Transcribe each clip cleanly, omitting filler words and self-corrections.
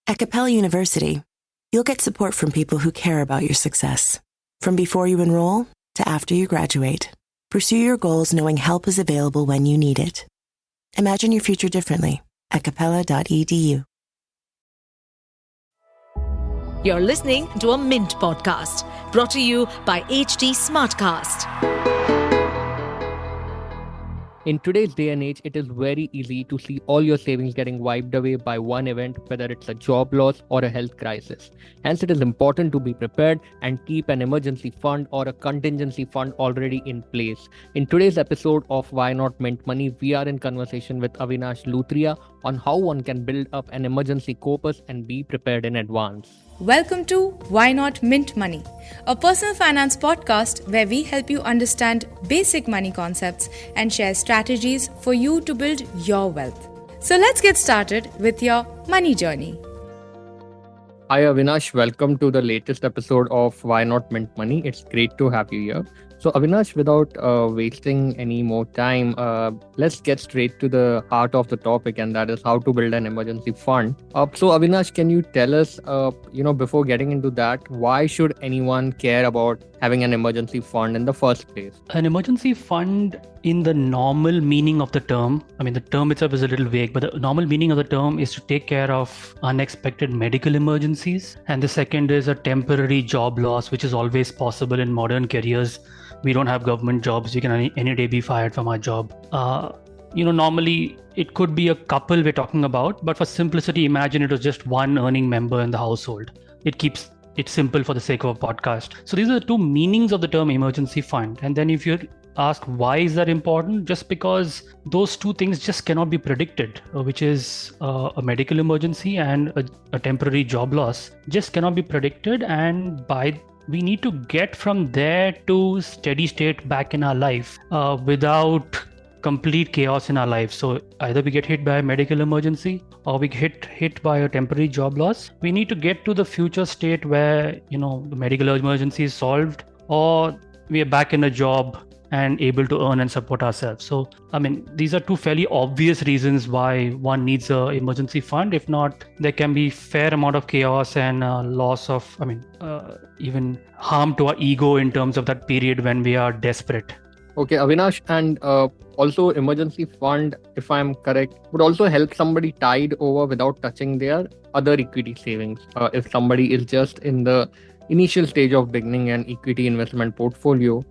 At Capella University, you'll get support from people who care about your success. From before you enroll to after you graduate, pursue your goals knowing help is available when you need it. Imagine your future differently at capella.edu. You're listening to a Mint podcast brought to you by HT Smartcast. In today's day and age, it is very easy to see all your savings getting wiped away by one event, whether it's a job loss or a health crisis. Hence, it is important to be prepared and keep an emergency fund or a contingency fund already in place. In today's episode of Why Not Mint Money, we are in conversation with Avinash Luthria on how one can build up an emergency corpus and be prepared in advance. Welcome to Why Not Mint Money, a personal finance podcast where we help you understand basic money concepts and share strategies for you to build your wealth. So let's get started with your money journey. Hi Avinash, welcome to the latest episode of Why Not Mint Money. It's great to have you here. So Avinash, without wasting any more time, let's get straight to the heart of the topic, and that is how to build an emergency fund. So Avinash, can you tell us, before getting into that, why should anyone care about having an emergency fund in the first place? An emergency fund in the normal meaning of the term, the term itself is a little vague, but the normal meaning of the term is to take care of unexpected medical emergencies. And the second is a temporary job loss, which is always possible in modern careers. We don't have government jobs. We can any day be fired from our job. Normally it could be a couple we're talking about, but for simplicity, imagine it was just one earning member in the household. It keeps it simple for the sake of a podcast. So these are the two meanings of the term emergency fund. And then if you ask why is that important, just because those two things just cannot be predicted, which is a medical emergency and a temporary job loss just cannot be predicted. And we need to get from there to steady state back in our life without complete chaos in our life. So either we get hit by a medical emergency or we get hit by a temporary job loss. We need to get to the future state where, the medical emergency is solved, or we are back in a job and able to earn and support ourselves. So, these are two fairly obvious reasons why one needs an emergency fund. If not, there can be fair amount of chaos and loss of, even harm to our ego in terms of that period when we are desperate. Okay, Avinash, and also emergency fund, if I'm correct, would also help somebody tide over without touching their other equity savings. If somebody is just in the initial stage of beginning an equity investment portfolio,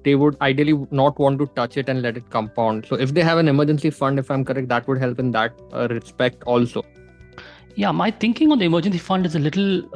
they would ideally not want to touch it and let it compound. So if they have an emergency fund, if I'm correct, that would help in that respect also. Yeah, my thinking on the emergency fund is a little,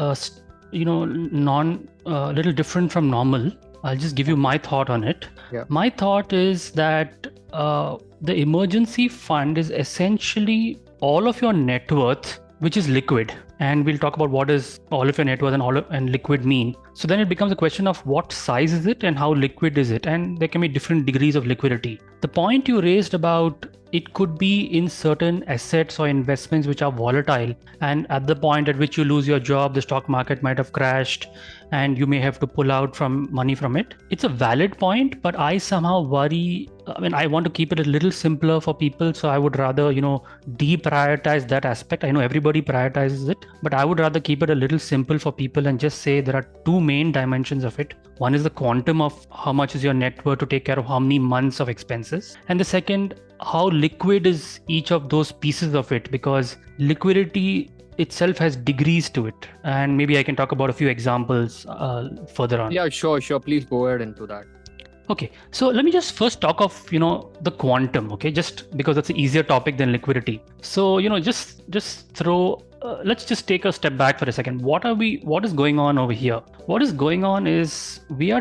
little different from normal. I'll just give you my thought on it. Yeah. My thought is that the emergency fund is essentially all of your net worth, which is liquid. And we'll talk about what does all of your net worth and liquid mean. So then it becomes a question of what size is it and how liquid is it? And there can be different degrees of liquidity. The point you raised about it could be in certain assets or investments which are volatile. And at the point at which you lose your job, the stock market might have crashed and you may have to pull out money from it. It's a valid point, but I somehow worry. I want to keep it a little simpler for people. So I would rather, deprioritize that aspect. I know everybody prioritizes it, but I would rather keep it a little simple for people and just say there are two main dimensions of it. One is the quantum of how much is your net worth to take care of how many months of expenses. And the second, how liquid is each of those pieces of it, because liquidity itself has degrees to it. And maybe I can talk about a few examples further on. Yeah, sure. Please go ahead into that. Okay, so let me just first talk of, the quantum, okay, just because that's an easier topic than liquidity. So, just throw, let's just take a step back for a second. What is going on over here? What is going on is we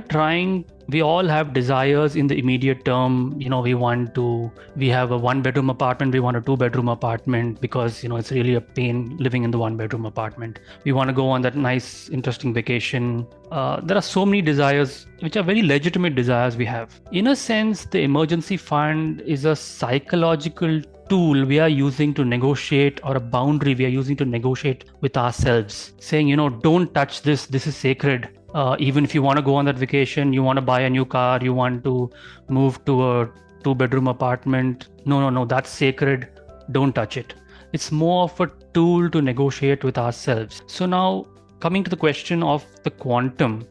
all have desires in the immediate term. We have a 1-bedroom apartment, we want a 2-bedroom apartment because, it's really a pain living in the 1-bedroom apartment. We want to go on that nice, interesting vacation. There are so many desires, which are very legitimate desires we have. In a sense, the emergency fund is a psychological tool we are using to negotiate, or a boundary we are using to negotiate with ourselves, saying, don't touch this is sacred. Even if you want to go on that vacation, you want to buy a new car, you want to move to a 2-bedroom apartment, no, that's sacred, don't touch it. It's more of a tool to negotiate with ourselves. So now, coming to the question of the quantum,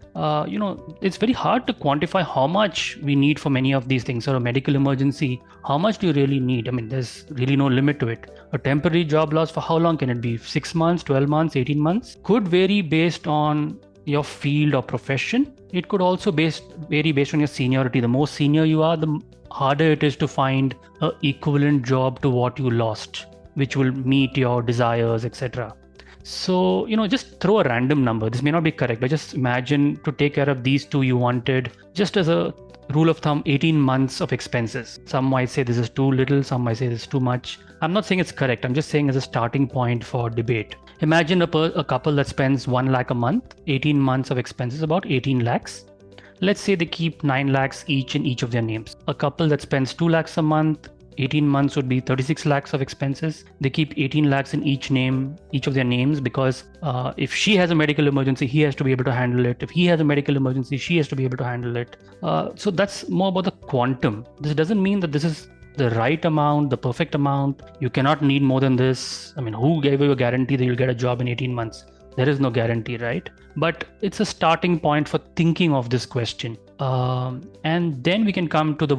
it's very hard to quantify how much we need for many of these things. So a medical emergency, how much do you really need? I mean, there's really no limit to it. A temporary job loss, for how long can it be? 6 months, 12 months, 18 months? Could vary based on your field or profession. It could also vary based on your seniority. The more senior you are, the harder it is to find an equivalent job to what you lost, which will meet your desires, etc. So, just throw a random number. This may not be correct, but just imagine to take care of these two you wanted, just as a rule of thumb, 18 months of expenses. Some might say this is too little, some might say this is too much. I'm not saying it's correct. I'm just saying as a starting point for debate. Imagine a couple that spends 1 lakh a month, 18 months of expenses, about 18 lakhs. Let's say they keep 9 lakhs each in each of their names. A couple that spends 2 lakhs a month, 18 months would be 36 lakhs of expenses. They keep 18 lakhs in each of their names, because if she has a medical emergency, he has to be able to handle it. If he has a medical emergency, she has to be able to handle it. So that's more about the quantum. This doesn't mean that this is the right amount, the perfect amount. You cannot need more than this. I mean, who gave you a guarantee that you'll get a job in 18 months? There is no guarantee, right? But it's a starting point for thinking of this question. And then we can come to the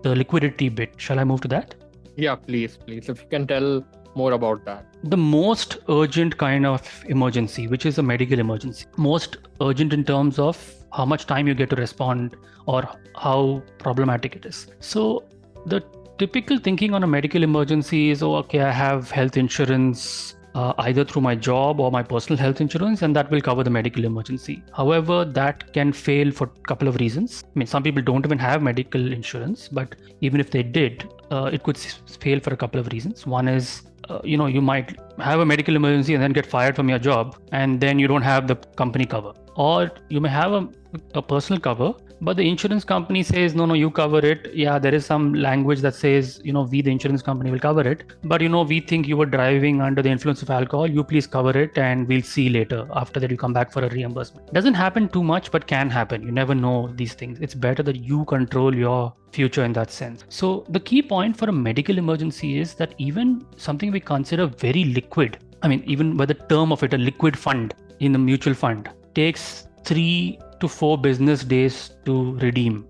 liquidity bit. Shall I move to that? Yeah, please. If you can tell more about that. The most urgent kind of emergency, which is a medical emergency. Most urgent in terms of how much time you get to respond or how problematic it is. So the typical thinking on a medical emergency is, okay, I have health insurance, either through my job or my personal health insurance, and that will cover the medical emergency. However, that can fail for a couple of reasons. I mean, some people don't even have medical insurance, but even if they did, it could fail for a couple of reasons. One is, you might have a medical emergency and then get fired from your job, and then you don't have the company cover. Or you may have a personal cover, but the insurance company says, no, you cover it. Yeah, there is some language that says, we, the insurance company, will cover it. But, we think you were driving under the influence of alcohol. You please cover it and we'll see later. After that, you come back for a reimbursement. Doesn't happen too much, but can happen. You never know these things. It's better that you control your future in that sense. So the key point for a medical emergency is that even something we consider very liquid, I mean, even by the term of it, a liquid fund in the mutual fund, takes 3 to 4 business days to redeem.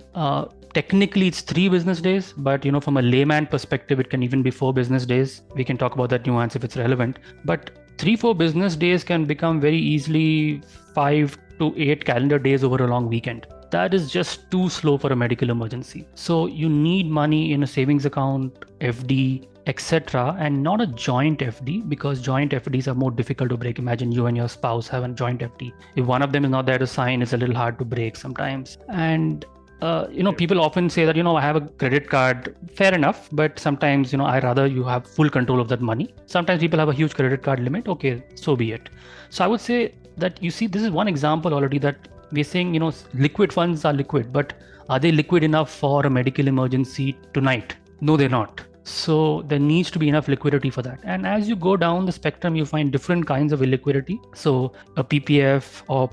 Technically, it's 3 business days, but from a layman perspective, it can even be 4 business days. We can talk about that nuance if it's relevant. But 3-4 business days can become very easily 5 to 8 calendar days over a long weekend. That is just too slow for a medical emergency. So you need money in a savings account, FD, etc., and not a joint FD, because joint FDs are more difficult to break. Imagine you and your spouse have a joint FD. If one of them is not there to sign, it's a little hard to break sometimes. And people often say that, I have a credit card. Fair enough. But sometimes, I rather you have full control of that money. Sometimes people have a huge credit card limit. Okay, so be it. So I would say that, this is one example already that we're saying, liquid funds are liquid, but are they liquid enough for a medical emergency tonight? No, they're not. So there needs to be enough liquidity for that. And as you go down the spectrum, you find different kinds of illiquidity. So a PPF or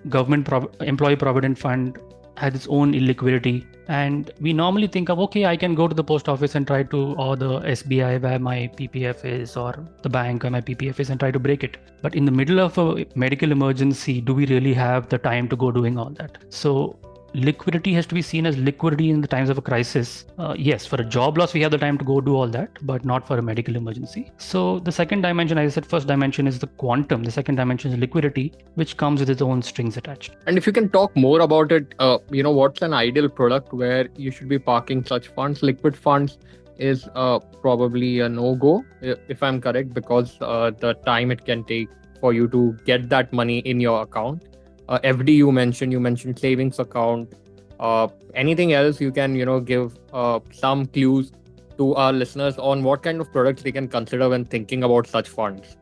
government employee provident fund has its own illiquidity. And we normally think of, okay, I can go to the post office and try to, or the SBI where my PPF is, or the bank where my PPF is, and try to break it. But in the middle of a medical emergency, do we really have the time to go doing all that? So liquidity has to be seen as liquidity in the times of a crisis. Yes, for a job loss, we have the time to go do all that, but not for a medical emergency. So the second dimension, as I said, first dimension is the quantum. The second dimension is liquidity, which comes with its own strings attached. And if you can talk more about it, what's an ideal product where you should be parking such funds? Liquid funds is probably a no-go, if I'm correct, because the time it can take for you to get that money in your account. FD you mentioned savings account. Anything else you can, give some clues to our listeners on what kind of products they can consider when thinking about such funds?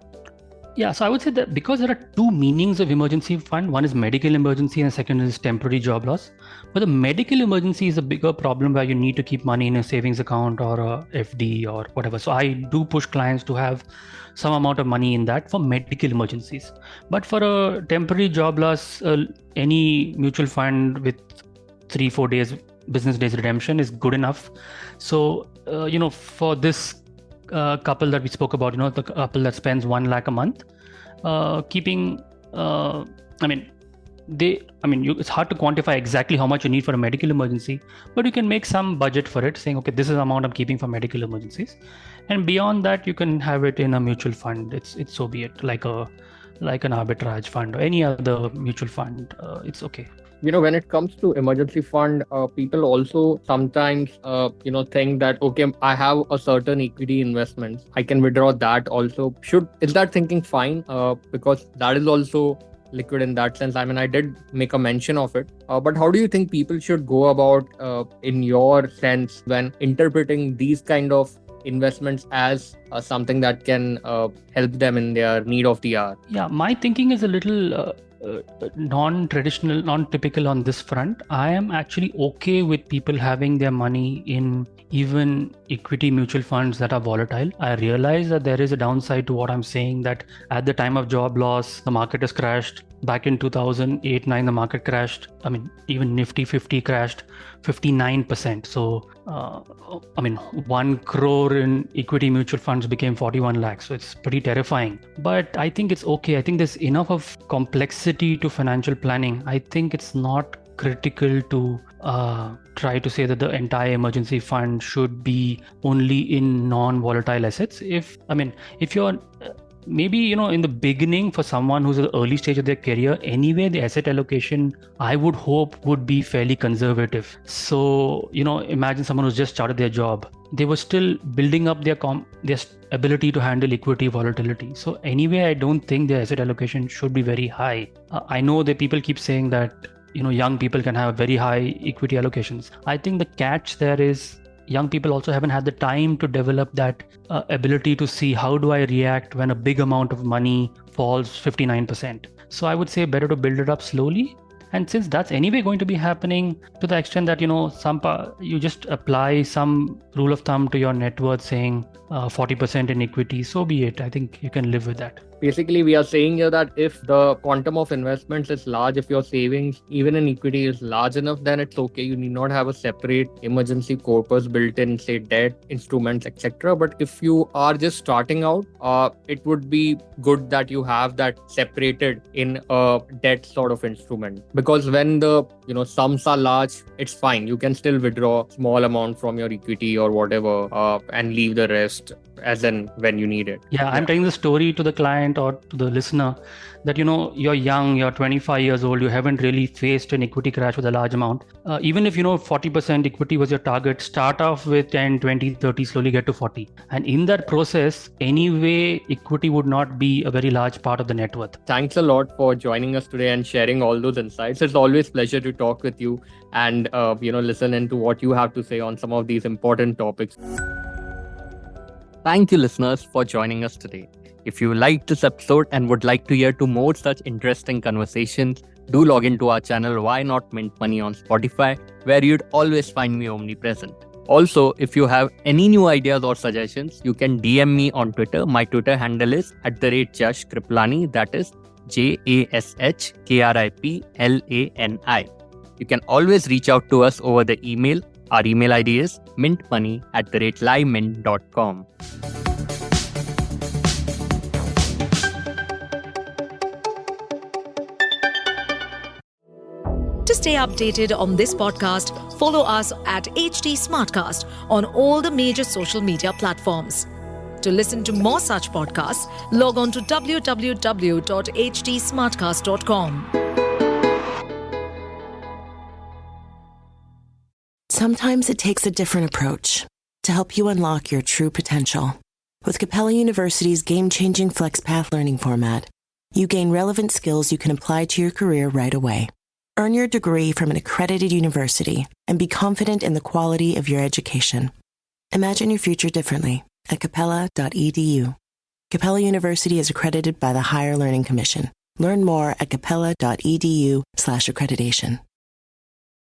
Yeah, so I would say that because there are 2 meanings of emergency fund, one is medical emergency and second is temporary job loss. But the medical emergency is a bigger problem where you need to keep money in a savings account or a FD or whatever. So I do push clients to have some amount of money in that for medical emergencies. But for a temporary job loss, any mutual fund with 3-4 days, business days redemption is good enough. So, for this couple that we spoke about, the couple that spends 1 lakh a month, keeping, it's hard to quantify exactly how much you need for a medical emergency, but you can make some budget for it, saying, okay, this is the amount I'm keeping for medical emergencies. And beyond that, you can have it in a mutual fund. It's so be it, like an arbitrage fund or any other mutual fund. It's okay. When it comes to emergency fund, people also sometimes, think that, okay, I have a certain equity investments, I can withdraw that also. Is that thinking fine? Because that is also liquid in that sense. I did make a mention of it. But how do you think people should go about, in your sense, when interpreting these kind of investments as something that can help them in their need of the hour? Yeah, my thinking is a little non-traditional, non-typical on this front. I am actually okay with people having their money in even equity mutual funds that are volatile. I realize that there is a downside to what I'm saying, that at the time of job loss, the market has crashed. Back in 2008-9, the market crashed. Even Nifty 50 crashed 59%. So, 1 crore in equity mutual funds became 41 lakhs. So it's pretty terrifying. But I think it's okay. I think there's enough of complexity to financial planning. I think it's not critical to try to say that the entire emergency fund should be only in non-volatile assets. If you're maybe, in the beginning, for someone who's at the early stage of their career, anyway, the asset allocation, I would hope, would be fairly conservative. So, imagine someone who's just started their job. They were still building up their ability to handle equity volatility. So anyway, I don't think their asset allocation should be very high. I know that people keep saying that, young people can have very high equity allocations. I think the catch there is young people also haven't had the time to develop that ability to see how do I react when a big amount of money falls 59%. So I would say better to build it up slowly. And since that's anyway going to be happening to the extent that, you just apply some rule of thumb to your net worth saying 40% in equity, so be it. I think you can live with that. Basically, we are saying here that if the quantum of investments is large, if your savings, even in equity, is large enough, then it's okay. You need not have a separate emergency corpus built in, say, debt, instruments, etc. But if you are just starting out, it would be good that you have that separated in a debt sort of instrument. Because when the sums are large, it's fine. You can still withdraw small amount from your equity or whatever, and leave the rest as in when you need it. Yeah, I'm telling the story to the client or to the listener that, you're young, you're 25 years old, you haven't really faced an equity crash with a large amount. Even if 40% equity was your target, start off with 10, 20, 30, slowly get to 40. And in that process, anyway, equity would not be a very large part of the net worth. Thanks a lot for joining us today and sharing all those insights. It's always a pleasure to talk with you and, listen into what you have to say on some of these important topics. Thank you, listeners, for joining us today. If you liked this episode and would like to hear to more such interesting conversations, do log into our channel Why Not Mint Money on Spotify, where you'd always find me omnipresent. Also, if you have any new ideas or suggestions, you can DM me on Twitter. My Twitter handle is @Jash Kriplani, that is JASHKRIPLANI. You can always reach out to us over the email. Our email ID is mintmoney@livemint.com. To stay updated on this podcast, follow us at HT Smartcast on all the major social media platforms. To listen to more such podcasts, log on to www.htsmartcast.com. Sometimes it takes a different approach to help you unlock your true potential. With Capella University's game-changing FlexPath learning format, you gain relevant skills you can apply to your career right away. Earn your degree from an accredited university and be confident in the quality of your education. Imagine your future differently at capella.edu. Capella University is accredited by the Higher Learning Commission. Learn more at capella.edu/accreditation.